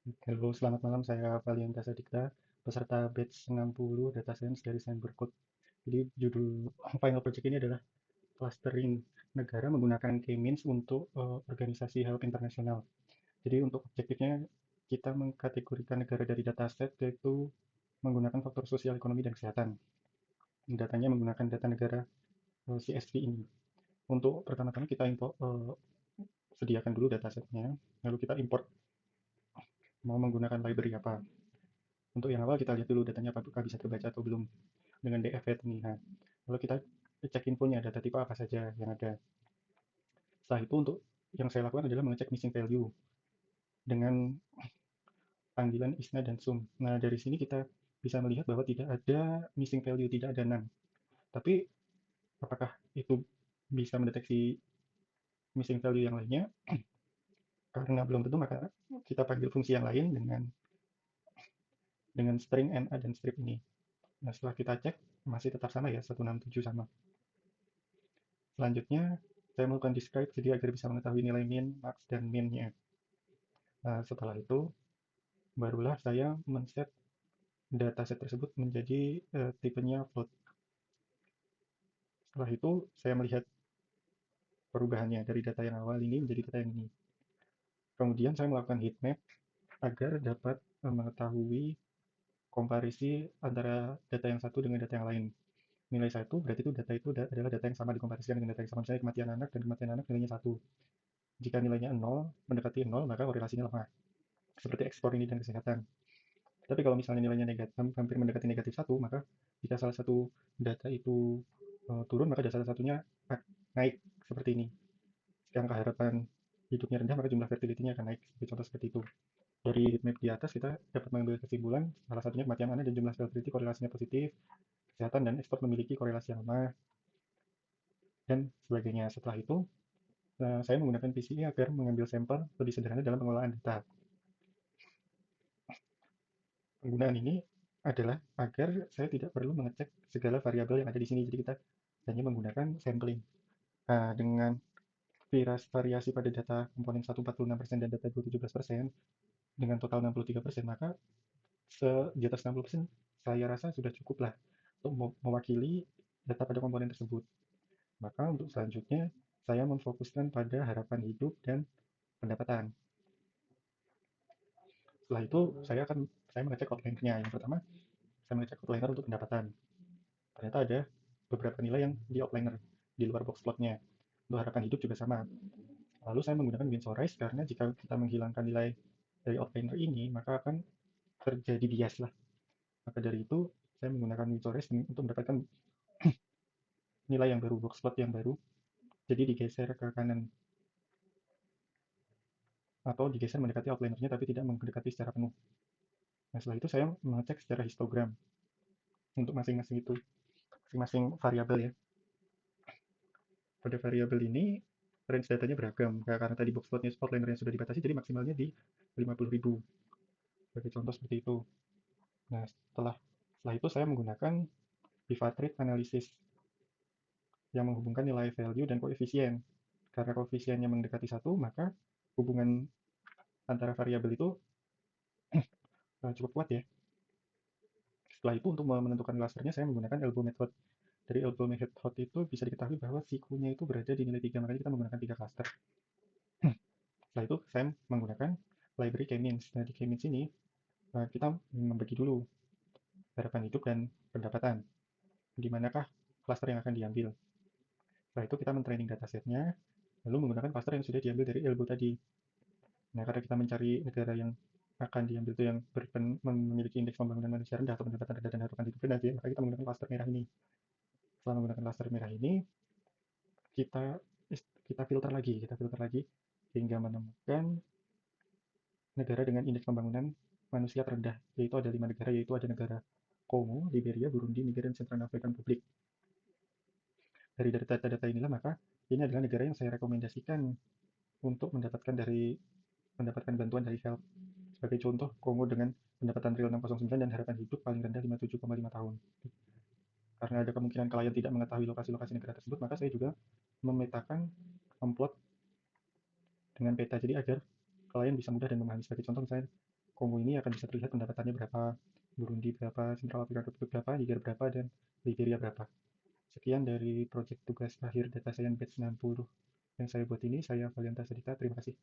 Halo, selamat malam. Saya Valian Kasadikta, peserta batch 60 Data Science dari Cyber Code. Jadi judul final project ini adalah clustering negara menggunakan K-means untuk organisasi health internasional. Jadi untuk objektifnya kita mengkategorikan negara dari dataset yaitu menggunakan faktor sosial, ekonomi, dan kesehatan. Datanya menggunakan data negara CSV ini. Untuk pertama-tama kita import, sediakan dulu datasetnya, lalu kita import mau menggunakan library apa. Untuk yang awal kita lihat dulu datanya apakah bisa terbaca atau belum dengan DFT ini. Nah, lalu kita cek infonya, data tipe apa saja yang ada. Setelah itu untuk yang saya lakukan adalah mengecek missing value dengan panggilan isna dan sum. Nah, dari sini kita bisa melihat bahwa tidak ada missing value, tidak ada none. Tapi apakah itu bisa mendeteksi missing value yang lainnya? Karena belum tentu, maka kita panggil fungsi yang lain dengan string na dan strip ini. Nah, setelah kita cek masih tetap sama ya, 167 sama. Selanjutnya, saya melakukan describe jadi agar bisa mengetahui nilai min, max, dan min-nya. Nah, setelah itu, barulah saya men-set dataset tersebut menjadi tipenya float. Setelah itu, saya melihat perubahannya dari data yang awal ini menjadi data yang ini. Kemudian saya melakukan heatmap agar dapat mengetahui komparisi antara data yang satu dengan data yang lain. Nilai satu berarti itu adalah data yang sama dikomparisikan dengan data yang sama. Misalnya kematian anak dan kematian anak nilainya satu. Jika nilainya 0, mendekati 0, maka korelasinya lemah. Seperti ekspor ini dan kesehatan. Tapi kalau misalnya nilainya negatif, hampir mendekati negatif satu, maka jika salah satu data itu turun, maka salah satunya naik seperti ini. Yang harapan hidupnya rendah, maka jumlah fertility-nya akan naik. Contoh seperti itu. Dari heatmap di atas kita dapat mengambil kesimpulan, salah satunya kematian anak dan jumlah fertility korelasinya positif, kesehatan dan ekspor memiliki korelasi yang lemah, dan sebagainya. Setelah itu, saya menggunakan PCE agar mengambil sampel lebih sederhana dalam pengelolaan data. Penggunaan ini adalah agar saya tidak perlu mengecek segala variabel yang ada di sini. Jadi kita hanya menggunakan sampling. Nah, dengan variasi pada data komponen 146% dan data 217% dengan total 63%, maka di atas 60% saya rasa sudah cukup lah untuk mewakili data pada komponen tersebut. Maka untuk selanjutnya saya memfokuskan pada harapan hidup dan pendapatan. Setelah itu saya mengecek outliner-nya. Yang pertama, saya mengecek outliner untuk pendapatan. Ternyata ada beberapa nilai yang di outliner di luar box plotnya. Untuk harapan hidup juga sama. Lalu saya menggunakan Winsorise karena jika kita menghilangkan nilai dari outliner ini, maka akan terjadi bias lah. Maka dari itu, saya menggunakan Winsorise untuk mendapatkan nilai yang baru, box plot yang baru. Jadi digeser ke kanan atau digeser mendekati outlinernya tapi tidak mendekati secara penuh. Nah, setelah itu saya mengecek secara histogram untuk masing-masing itu, masing-masing variabel ya. Pada variabel ini range datanya beragam karena tadi box plotnya outlinernya sudah dibatasi, jadi maksimalnya di 50.000 sebagai contoh seperti itu. Nah, setelah itu saya menggunakan pivot rate analysis yang menghubungkan nilai value dan koefisien. Karena koefisiennya mendekati satu, maka hubungan antara variabel itu cukup kuat ya. Setelah itu untuk menentukan clusternya saya menggunakan elbow method. Dari elbow method itu bisa diketahui bahwa sikunya itu berada di nilai 3, makanya kita menggunakan 3 cluster. Setelah itu saya menggunakan library K-means. Nah, di K-means ini kita membagi dulu harapan hidup dan pendapatan. Di manakah cluster yang akan diambil. Setelah itu kita men-training datasetnya, lalu menggunakan cluster yang sudah diambil dari elbow tadi. Nah, karena kita mencari negara yang akan diambil itu yang memiliki indeks pembangunan manusia rendah atau pendapatan rendah dan harapan hidup rendah, maka kita menggunakan cluster merah ini. Setelah menggunakan cluster merah ini, kita kita filter lagi hingga menemukan negara dengan indeks pembangunan manusia terendah, yaitu ada 5 negara, yaitu ada negara Kongo, Liberia, Burundi, Niger, dan Central African Republic. Dari data-data inilah maka ini adalah negara yang saya rekomendasikan untuk mendapatkan bantuan dari HELP. Sebagai contoh, Kongo dengan pendapatan real 609 dan harapan hidup paling rendah 57,5 tahun. Karena ada kemungkinan klien tidak mengetahui lokasi-lokasi negara tersebut, maka saya juga memetakan template dengan peta, jadi agar klien bisa mudah dan memahami. Sebagai contoh misalnya Kongo ini akan bisa terlihat pendapatannya berapa, Burundi berapa, Central African Republic berapa, Niger berapa, dan Liberia berapa. Sekian dari project tugas akhir data science batch 60 yang saya buat ini. Saya Valianta Sedita, terima kasih.